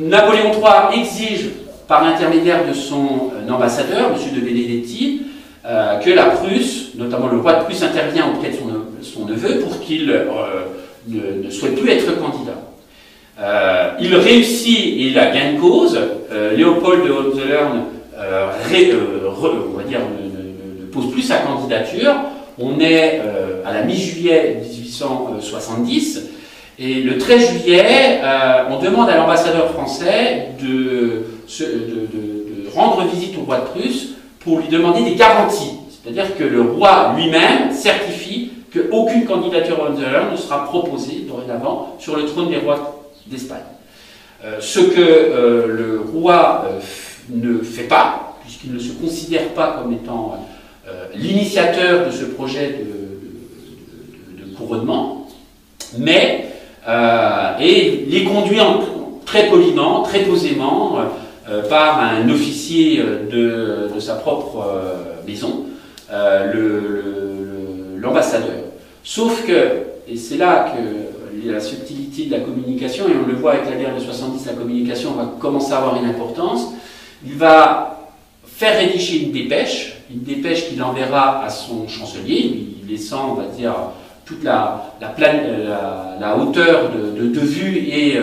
Napoléon III exige, par l'intermédiaire de son ambassadeur, M. de Benedetti, que la Prusse, notamment le roi de Prusse, intervient auprès de son neveu pour qu'il ne souhaite plus être candidat. Il réussit et il a gain de cause. Léopold de Hohenzollern, on va dire, ne pose plus sa candidature. On est à la mi-juillet 1870 et le 13 juillet, on demande à l'ambassadeur français de rendre visite au roi de Prusse pour lui demander des garanties. C'est-à-dire que le roi lui-même certifie qu'aucune candidature Hohenzollern ne sera proposée dorénavant sur le trône des rois d'Espagne. Ce que le roi ne fait pas, puisqu'il ne se considère pas comme étant l'initiateur de ce projet de couronnement, mais et les conduit très poliment, très posément, par un officier de sa propre maison, l'ambassadeur. Sauf que, et c'est là que la subtilité de la communication, et on le voit avec la guerre de 70, la communication va commencer à avoir une importance, il va faire rédiger une dépêche qu'il enverra à son chancelier, lui laissant, on va dire, toute la hauteur de vue et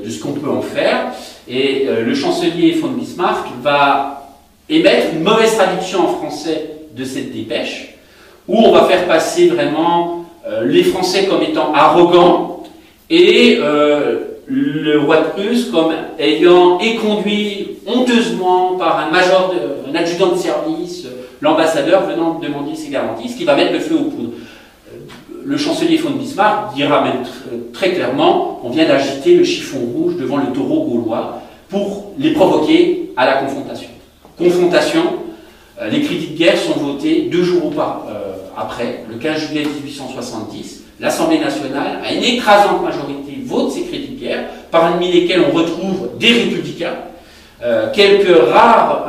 de ce qu'on peut en faire. Et le chancelier von Bismarck va émettre une mauvaise traduction en français de cette dépêche, où on va faire passer vraiment les Français comme étant arrogants et le roi de Prusse comme ayant éconduit honteusement par un adjudant de service l'ambassadeur venant demander ses garanties, ce qui va mettre le feu aux poudres. Le chancelier von Bismarck dira même très clairement: on vient d'agiter le chiffon rouge devant le taureau gaulois pour les provoquer à la confrontation. Confrontation, les crédits de guerre sont votés 2 jours après, le 15 juillet 1870. L'Assemblée nationale, à une écrasante majorité, vote ces crédits de guerre, parmi lesquels on retrouve des républicains. Quelques rares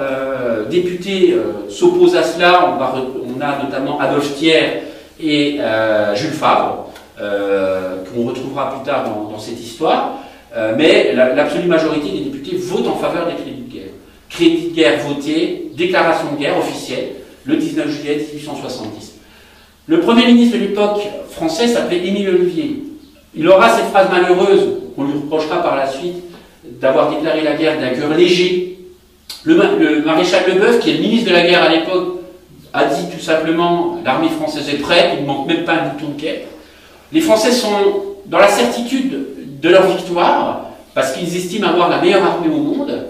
députés s'opposent à cela. On a notamment Adolphe Thiers et Jules Favre, qu'on retrouvera plus tard dans cette histoire. Mais l'absolue majorité des députés votent en faveur des crédits de guerre. Crédits de guerre votés, déclaration de guerre officielle, le 19 juillet 1870. Le Premier ministre de l'époque français s'appelait Émile Ollivier. Il aura cette phrase malheureuse, qu'on lui reprochera par la suite, d'avoir déclaré la guerre d'un cœur léger. Le maréchal Leboeuf, qui est le ministre de la guerre à l'époque, a dit tout simplement: l'armée française est prête, il ne manque même pas un bouton de quai. Les Français sont dans la certitude de leur victoire, parce qu'ils estiment avoir la meilleure armée au monde.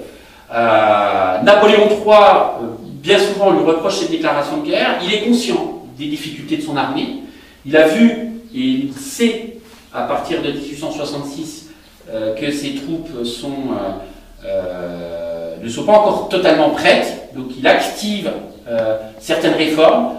Napoléon III, bien souvent, lui reproche cette déclaration de guerre. Il est conscient des difficultés de son armée. Il a vu, et il sait, à partir de 1866, que ses troupes ne sont pas encore totalement prêtes. Donc il active certaines réformes.